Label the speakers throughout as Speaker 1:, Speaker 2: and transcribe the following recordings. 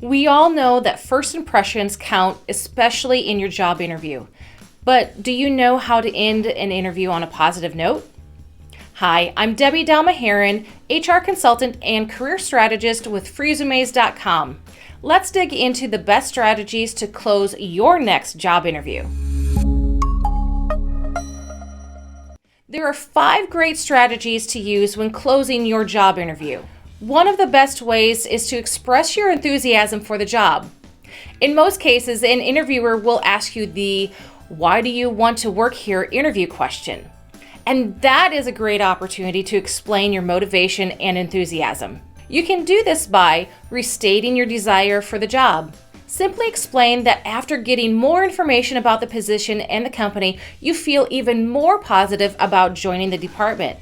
Speaker 1: We all know that first impressions count, especially in your job interview. But do you know how to end an interview on a positive note? Hi, I'm Debi Douma-Herren, HR consultant and career strategist with Freesumes.com. Let's dig into the best strategies to close your next job interview. There are 5 great strategies to use when closing your job interview. One of the best ways is to express your enthusiasm for the job. In most cases, an interviewer will ask you the "why do you want to work here" interview question. And that is a great opportunity to explain your motivation and enthusiasm. You can do this by restating your desire for the job. Simply explain that after getting more information about the position and the company, you feel even more positive about joining the department.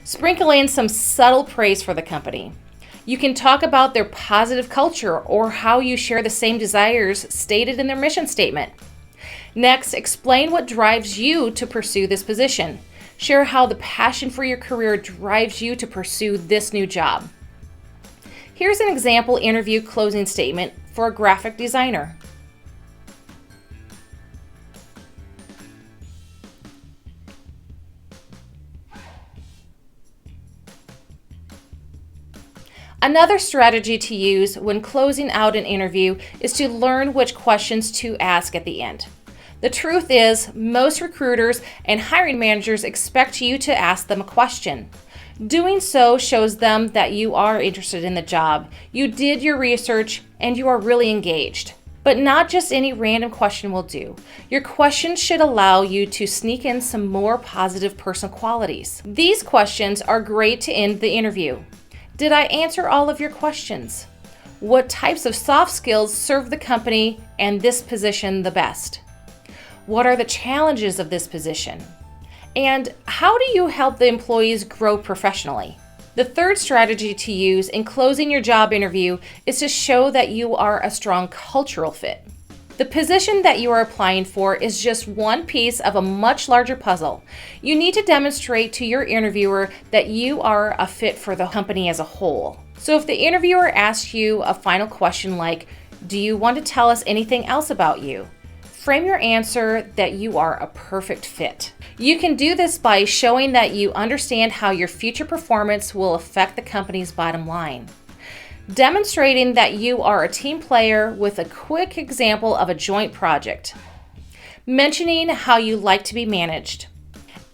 Speaker 1: Sprinkle in some subtle praise for the company. You can talk about their positive culture or how you share the same desires stated in their mission statement. Next, explain what drives you to pursue this position. Share how the passion for your career drives you to pursue this new job. Here's an example interview closing statement for a graphic designer. Another strategy to use when closing out an interview is to learn which questions to ask at the end. The truth is, most recruiters and hiring managers expect you to ask them a question. Doing so shows them that you are interested in the job, you did your research, and you are really engaged. But not just any random question will do. Your questions should allow you to sneak in some more positive personal qualities. These questions are great to end the interview. Did I answer all of your questions? What types of soft skills serve the company and this position the best? What are the challenges of this position? And how do you help the employees grow professionally? The third strategy to use in closing your job interview is to show that you are a strong cultural fit. The position that you are applying for is just one piece of a much larger puzzle. You need to demonstrate to your interviewer that you are a fit for the company as a whole. So if the interviewer asks you a final question like, "Do you want to tell us anything else about you?" frame your answer that you are a perfect fit. You can do this by showing that you understand how your future performance will affect the company's bottom line. Demonstrating that you are a team player with a quick example of a joint project. Mentioning how you like to be managed.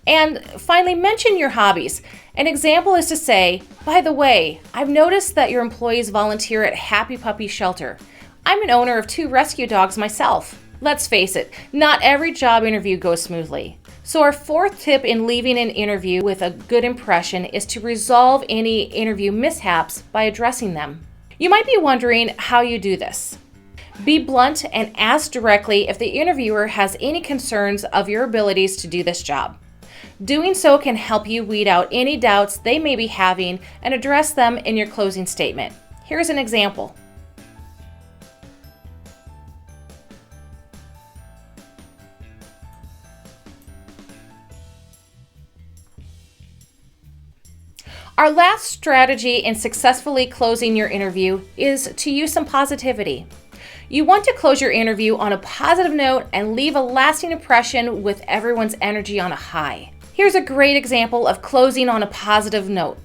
Speaker 1: And finally, mention your hobbies. An example is to say, "By the way, I've noticed that your employees volunteer at Happy Puppy Shelter. I'm an owner of 2 rescue dogs myself." Let's face it, not every job interview goes smoothly. So our 4th tip in leaving an interview with a good impression is to resolve any interview mishaps by addressing them. You might be wondering how you do this. Be blunt and ask directly if the interviewer has any concerns of your abilities to do this job. Doing so can help you weed out any doubts they may be having and address them in your closing statement. Here's an example. Our last strategy in successfully closing your interview is to use some positivity. You want to close your interview on a positive note and leave a lasting impression with everyone's energy on a high. Here's a great example of closing on a positive note.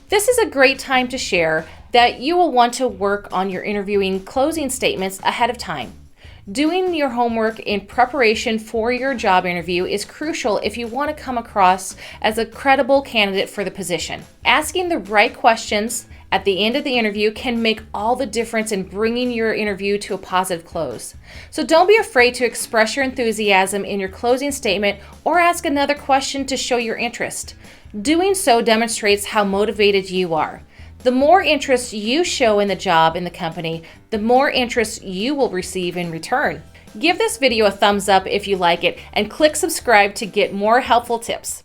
Speaker 1: This is a great time to share that you will want to work on your interviewing closing statements ahead of time. Doing your homework in preparation for your job interview is crucial if you want to come across as a credible candidate for the position. Asking the right questions at the end of the interview can make all the difference in bringing your interview to a positive close. So don't be afraid to express your enthusiasm in your closing statement or ask another question to show your interest. Doing so demonstrates how motivated you are. The more interest you show in the job in the company, the more interest you will receive in return. Give this video a thumbs up if you like it and click subscribe to get more helpful tips.